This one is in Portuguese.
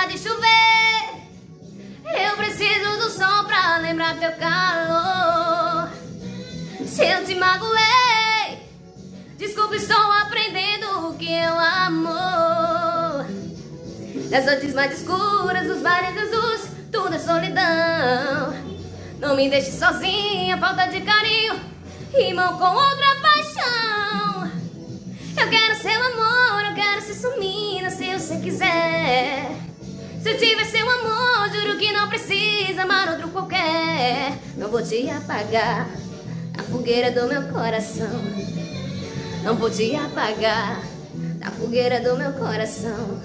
parar de chover. Eu preciso do sol pra lembrar teu calor. Se eu te magoei, desculpa, estou aprendendo o que é o amor. Nas noites mais escuras, dos bares azuis, tudo é solidão. Não me deixe sozinha, falta de carinho, rimam com outra paixão. Eu quero seu amor, eu quero ser sua mina, se você quiser. Se eu tiver seu amor, juro que não precisa amar outro qualquer. Não vou te apagar da fogueira do meu coração. Não vou te apagar da fogueira do meu coração.